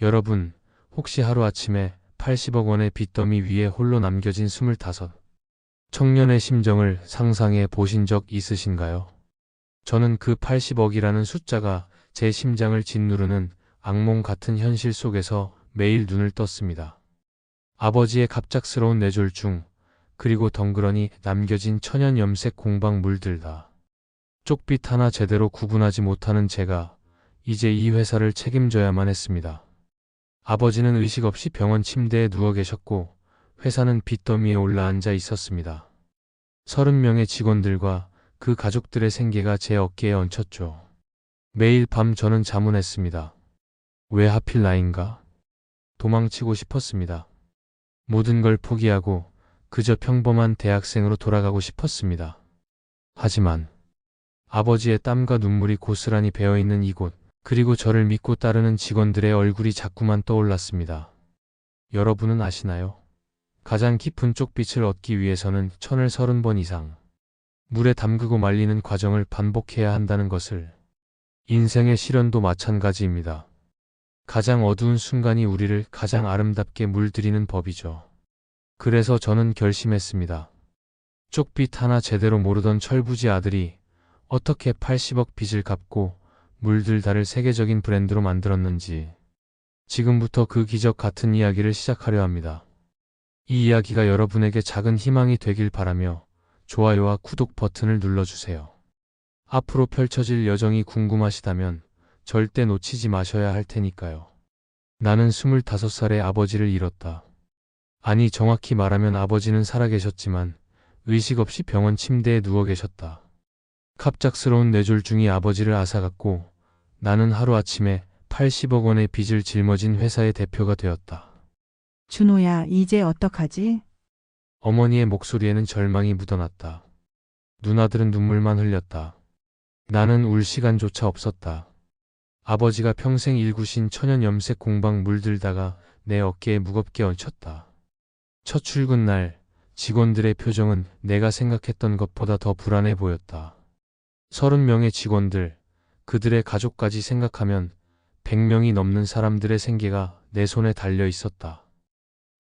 여러분, 혹시 하루아침에 80억 원의 빚더미 위에 홀로 남겨진 25 청년의 심정을 상상해 보신 적 있으신가요? 저는 그 80억이라는 숫자가 제 심장을 짓누르는 악몽 같은 현실 속에서 매일 눈을 떴습니다. 아버지의 갑작스러운 뇌졸중, 그리고 덩그러니 남겨진 천연 염색 공방 물들다. 쪽빛 하나 제대로 구분하지 못하는 제가 이제 이 회사를 책임져야만 했습니다. 아버지는 의식 없이 병원 침대에 누워 계셨고 회사는 빚더미에 올라앉아 있었습니다. 30명의 직원들과 그 가족들의 생계가 제 어깨에 얹혔죠. 매일 밤 저는 자문했습니다. 왜 하필 나인가? 도망치고 싶었습니다. 모든 걸 포기하고 그저 평범한 대학생으로 돌아가고 싶었습니다. 하지만 아버지의 땀과 눈물이 고스란히 배어있는 이곳, 그리고 저를 믿고 따르는 직원들의 얼굴이 자꾸만 떠올랐습니다. 여러분은 아시나요? 가장 깊은 쪽빛을 얻기 위해서는 천을 30번 이상 물에 담그고 말리는 과정을 반복해야 한다는 것을. 인생의 시련도 마찬가지입니다. 가장 어두운 순간이 우리를 가장 아름답게 물들이는 법이죠. 그래서 저는 결심했습니다. 쪽빛 하나 제대로 모르던 철부지 아들이 어떻게 80억 빚을 갚고 물들다를 세계적인 브랜드로 만들었는지, 지금부터 그 기적 같은 이야기를 시작하려 합니다. 이 이야기가 여러분에게 작은 희망이 되길 바라며 좋아요와 구독 버튼을 눌러주세요. 앞으로 펼쳐질 여정이 궁금하시다면 절대 놓치지 마셔야 할 테니까요. 나는 25살의 아버지를 잃었다. 아니, 정확히 말하면 아버지는 살아계셨지만 의식 없이 병원 침대에 누워 계셨다. 갑작스러운 뇌졸중이 아버지를 앗아갔고 나는 하루아침에 80억 원의 빚을 짊어진 회사의 대표가 되었다. 준호야, 이제 어떡하지? 어머니의 목소리에는 절망이 묻어났다. 누나들은 눈물만 흘렸다. 나는 울 시간조차 없었다. 아버지가 평생 일구신 천연 염색 공방 물들다가 내 어깨에 무겁게 얹혔다. 첫 출근 날 직원들의 표정은 내가 생각했던 것보다 더 불안해 보였다. 30명의 직원들, 그들의 가족까지 생각하면 100명이 넘는 사람들의 생계가 내 손에 달려 있었다.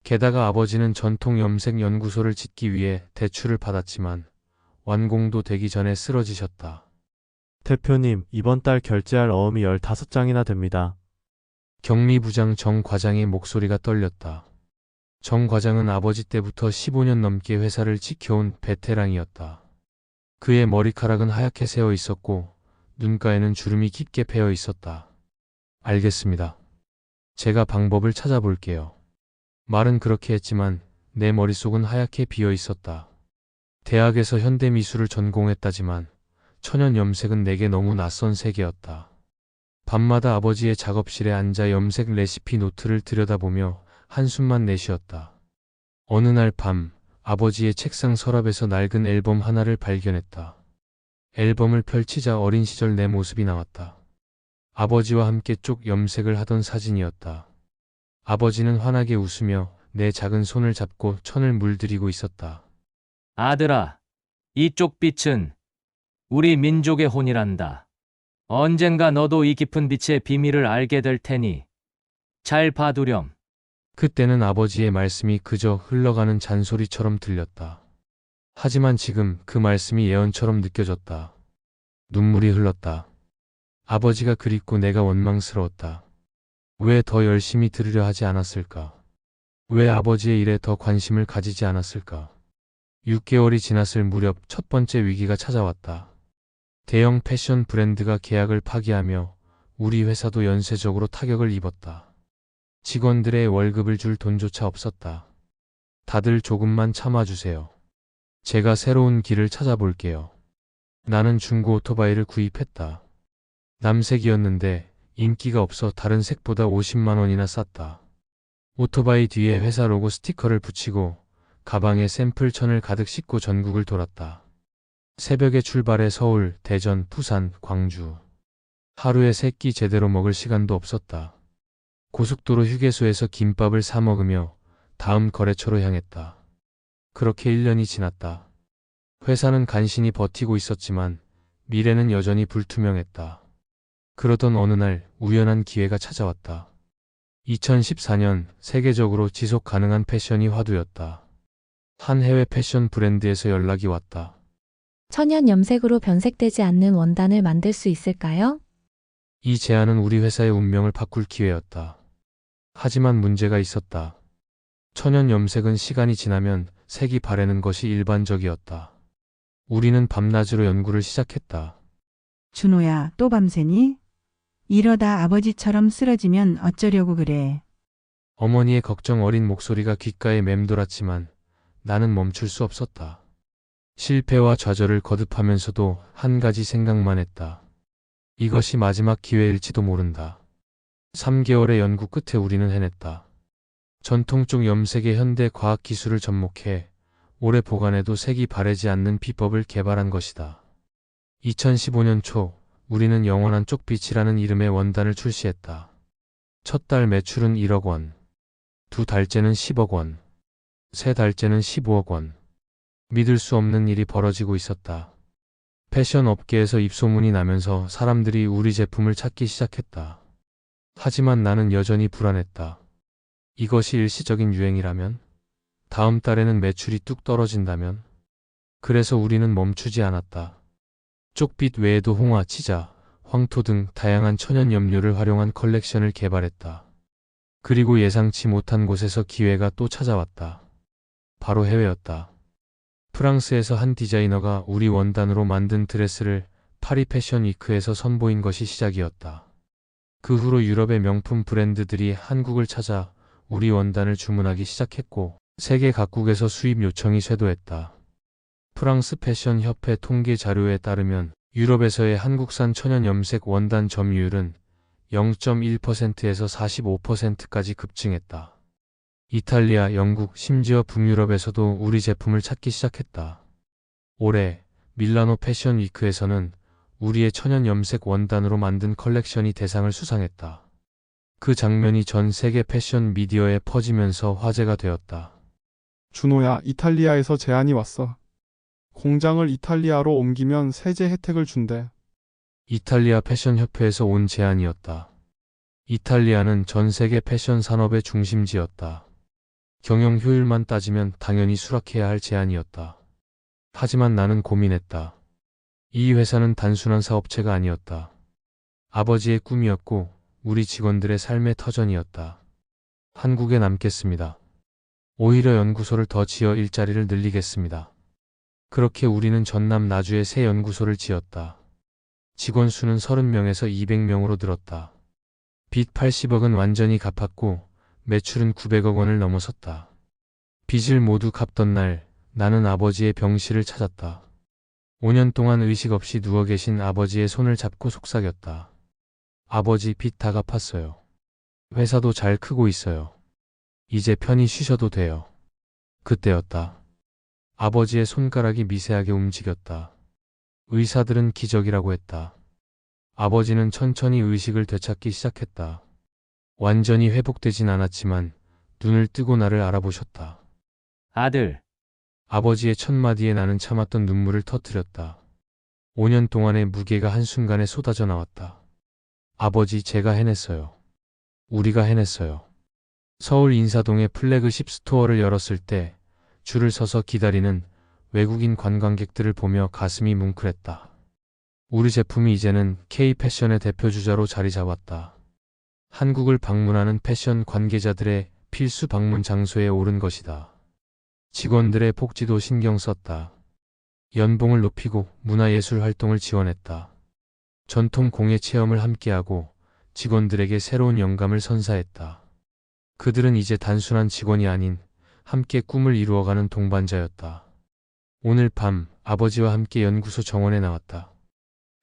게다가 아버지는 전통 염색 연구소를 짓기 위해 대출을 받았지만 완공도 되기 전에 쓰러지셨다. 대표님, 이번 달 결제할 어음이 15장이나 됩니다. 경리부장 정 과장의 목소리가 떨렸다. 정 과장은 아버지 때부터 15년 넘게 회사를 지켜온 베테랑이었다. 그의 머리카락은 하얗게 새어 있었고 눈가에는 주름이 깊게 패여 있었다. 알겠습니다. 제가 방법을 찾아볼게요. 말은 그렇게 했지만 내 머릿속은 하얗게 비어 있었다. 대학에서 현대미술을 전공했다지만 천연 염색은 내게 너무 낯선 세계였다. 밤마다 아버지의 작업실에 앉아 염색 레시피 노트를 들여다보며 한숨만 내쉬었다. 어느 날 밤, 아버지의 책상 서랍에서 낡은 앨범 하나를 발견했다. 앨범을 펼치자 어린 시절 내 모습이 나왔다. 아버지와 함께 쪽 염색을 하던 사진이었다. 아버지는 환하게 웃으며 내 작은 손을 잡고 천을 물들이고 있었다. 아들아, 이쪽 빛은 우리 민족의 혼이란다. 언젠가 너도 이 깊은 빛의 비밀을 알게 될 테니 잘 봐두렴. 그때는 아버지의 말씀이 그저 흘러가는 잔소리처럼 들렸다. 하지만 지금 그 말씀이 예언처럼 느껴졌다. 눈물이 흘렀다. 아버지가 그립고 내가 원망스러웠다. 왜 더 열심히 들으려 하지 않았을까? 왜 아버지의 일에 더 관심을 가지지 않았을까? 6개월이 지났을 무렵 첫 번째 위기가 찾아왔다. 대형 패션 브랜드가 계약을 파기하며 우리 회사도 연쇄적으로 타격을 입었다. 직원들의 월급을 줄 돈조차 없었다. 다들 조금만 참아주세요. 제가 새로운 길을 찾아볼게요. 나는 중고 오토바이를 구입했다. 남색이었는데 인기가 없어 다른 색보다 50만 원이나 쌌다. 오토바이 뒤에 회사 로고 스티커를 붙이고 가방에 샘플 천을 가득 싣고 전국을 돌았다. 새벽에 출발해 서울, 대전, 부산, 광주. 하루에 세 끼 제대로 먹을 시간도 없었다. 고속도로 휴게소에서 김밥을 사 먹으며 다음 거래처로 향했다. 그렇게 1년이 지났다. 회사는 간신히 버티고 있었지만 미래는 여전히 불투명했다. 그러던 어느 날 우연한 기회가 찾아왔다. 2014년 세계적으로 지속 가능한 패션이 화두였다. 한 해외 패션 브랜드에서 연락이 왔다. 천연 염색으로 변색되지 않는 원단을 만들 수 있을까요? 이 제안은 우리 회사의 운명을 바꿀 기회였다. 하지만 문제가 있었다. 천연 염색은 시간이 지나면 색이 바래는 것이 일반적이었다. 우리는 밤낮으로 연구를 시작했다. 준호야, 또 밤새니? 이러다 아버지처럼 쓰러지면 어쩌려고 그래. 어머니의 걱정 어린 목소리가 귓가에 맴돌았지만 나는 멈출 수 없었다. 실패와 좌절을 거듭하면서도 한 가지 생각만 했다. 이것이 마지막 기회일지도 모른다. 3개월의 연구 끝에 우리는 해냈다. 전통적 염색의 현대 과학 기술을 접목해 오래 보관해도 색이 바래지 않는 비법을 개발한 것이다. 2015년 초 우리는 영원한 쪽빛이라는 이름의 원단을 출시했다. 첫 달 매출은 1억 원, 두 달째는 10억 원, 세 달째는 15억 원. 믿을 수 없는 일이 벌어지고 있었다. 패션 업계에서 입소문이 나면서 사람들이 우리 제품을 찾기 시작했다. 하지만 나는 여전히 불안했다. 이것이 일시적인 유행이라면? 다음 달에는 매출이 뚝 떨어진다면? 그래서 우리는 멈추지 않았다. 쪽빛 외에도 홍화, 치자, 황토 등 다양한 천연 염료를 활용한 컬렉션을 개발했다. 그리고 예상치 못한 곳에서 기회가 또 찾아왔다. 바로 해외였다. 프랑스에서 한 디자이너가 우리 원단으로 만든 드레스를 파리 패션 위크에서 선보인 것이 시작이었다. 그 후로 유럽의 명품 브랜드들이 한국을 찾아 우리 원단을 주문하기 시작했고 세계 각국에서 수입 요청이 쇄도했다. 프랑스 패션 협회 통계 자료에 따르면 유럽에서의 한국산 천연 염색 원단 점유율은 0.1%에서 45%까지 급증했다. 이탈리아, 영국, 심지어 북유럽에서도 우리 제품을 찾기 시작했다. 올해 밀라노 패션 위크에서는 우리의 천연 염색 원단으로 만든 컬렉션이 대상을 수상했다. 그 장면이 전 세계 패션 미디어에 퍼지면서 화제가 되었다. 준호야, 이탈리아에서 제안이 왔어. 공장을 이탈리아로 옮기면 세제 혜택을 준대. 이탈리아 패션 협회에서 온 제안이었다. 이탈리아는 전 세계 패션 산업의 중심지였다. 경영 효율만 따지면 당연히 수락해야 할 제안이었다. 하지만 나는 고민했다. 이 회사는 단순한 사업체가 아니었다. 아버지의 꿈이었고 우리 직원들의 삶의 터전이었다. 한국에 남겠습니다. 오히려 연구소를 더 지어 일자리를 늘리겠습니다. 그렇게 우리는 전남 나주에 새 연구소를 지었다. 직원 수는 30명에서 200명으로 늘었다. 빚 80억은 완전히 갚았고 매출은 900억 원을 넘어섰다. 빚을 모두 갚던 날 나는 아버지의 병실을 찾았다. 5년 동안 의식 없이 누워 계신 아버지의 손을 잡고 속삭였다. 아버지, 빚 다 갚았어요. 회사도 잘 크고 있어요. 이제 편히 쉬셔도 돼요. 그때였다. 아버지의 손가락이 미세하게 움직였다. 의사들은 기적이라고 했다. 아버지는 천천히 의식을 되찾기 시작했다. 완전히 회복되진 않았지만 눈을 뜨고 나를 알아보셨다. 아들, 아버지의 첫 마디에 나는 참았던 눈물을 터뜨렸다. 5년 동안의 무게가 한순간에 쏟아져 나왔다. 아버지, 제가 해냈어요. 우리가 해냈어요. 서울 인사동에 플래그십 스토어를 열었을 때 줄을 서서 기다리는 외국인 관광객들을 보며 가슴이 뭉클했다. 우리 제품이 이제는 K-패션의 대표주자로 자리 잡았다. 한국을 방문하는 패션 관계자들의 필수 방문 장소에 오른 것이다. 직원들의 복지도 신경 썼다. 연봉을 높이고 문화예술 활동을 지원했다. 전통 공예 체험을 함께하고 직원들에게 새로운 영감을 선사했다. 그들은 이제 단순한 직원이 아닌 함께 꿈을 이루어가는 동반자였다. 오늘 밤 아버지와 함께 연구소 정원에 나왔다.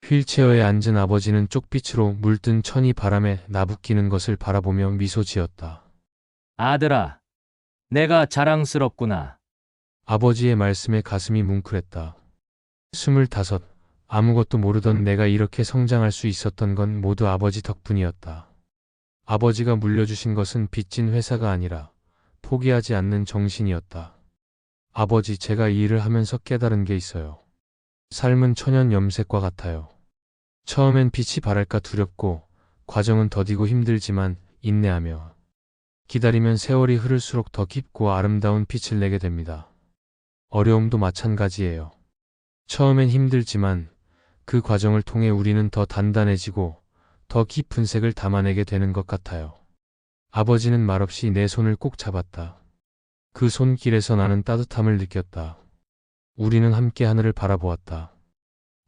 휠체어에 앉은 아버지는 쪽빛으로 물든 천이 바람에 나부끼는 것을 바라보며 미소 지었다. 아들아, 내가 자랑스럽구나. 아버지의 말씀에 가슴이 뭉클했다. 25, 아무것도 모르던 내가 이렇게 성장할 수 있었던 건 모두 아버지 덕분이었다. 아버지가 물려주신 것은 빚진 회사가 아니라 포기하지 않는 정신이었다. 아버지, 제가 이 일을 하면서 깨달은 게 있어요. 삶은 천연 염색과 같아요. 처음엔 빛이 바랄까 두렵고 과정은 더디고 힘들지만 인내하며 기다리면 세월이 흐를수록 더 깊고 아름다운 빛을 내게 됩니다. 어려움도 마찬가지예요. 처음엔 힘들지만 그 과정을 통해 우리는 더 단단해지고 더 깊은 색을 담아내게 되는 것 같아요. 아버지는 말없이 내 손을 꼭 잡았다. 그 손길에서 나는 따뜻함을 느꼈다. 우리는 함께 하늘을 바라보았다.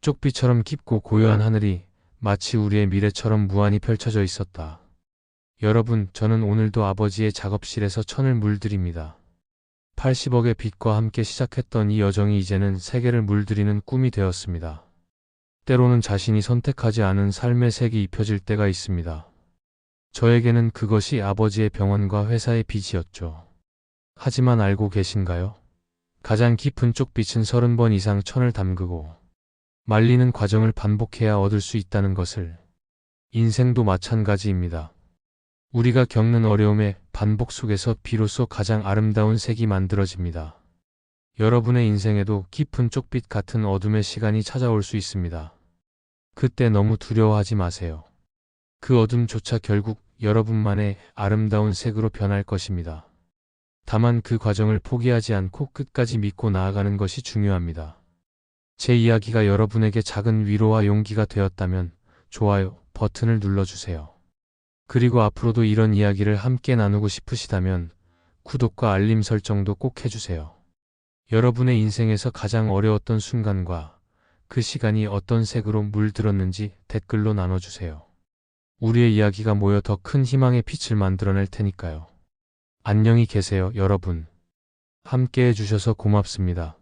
쪽비처럼 깊고 고요한 하늘이 마치 우리의 미래처럼 무한히 펼쳐져 있었다. 여러분, 저는 오늘도 아버지의 작업실에서 천을 물들입니다. 80억의 빛과 함께 시작했던 이 여정이 이제는 세계를 물들이는 꿈이 되었습니다. 때로는 자신이 선택하지 않은 삶의 색이 입혀질 때가 있습니다. 저에게는 그것이 아버지의 병원과 회사의 빛이었죠. 하지만 알고 계신가요? 가장 깊은 쪽빛은 30번 이상 천을 담그고 말리는 과정을 반복해야 얻을 수 있다는 것을. 인생도 마찬가지입니다. 우리가 겪는 어려움의 반복 속에서 비로소 가장 아름다운 색이 만들어집니다. 여러분의 인생에도 깊은 쪽빛 같은 어둠의 시간이 찾아올 수 있습니다. 그때 너무 두려워하지 마세요. 그 어둠조차 결국 여러분만의 아름다운 색으로 변할 것입니다. 다만 그 과정을 포기하지 않고 끝까지 믿고 나아가는 것이 중요합니다. 제 이야기가 여러분에게 작은 위로와 용기가 되었다면 좋아요 버튼을 눌러주세요. 그리고 앞으로도 이런 이야기를 함께 나누고 싶으시다면 구독과 알림 설정도 꼭 해주세요. 여러분의 인생에서 가장 어려웠던 순간과 그 시간이 어떤 색으로 물들었는지 댓글로 나눠주세요. 우리의 이야기가 모여 더 큰 희망의 빛을 만들어낼 테니까요. 안녕히 계세요, 여러분. 함께 해주셔서 고맙습니다.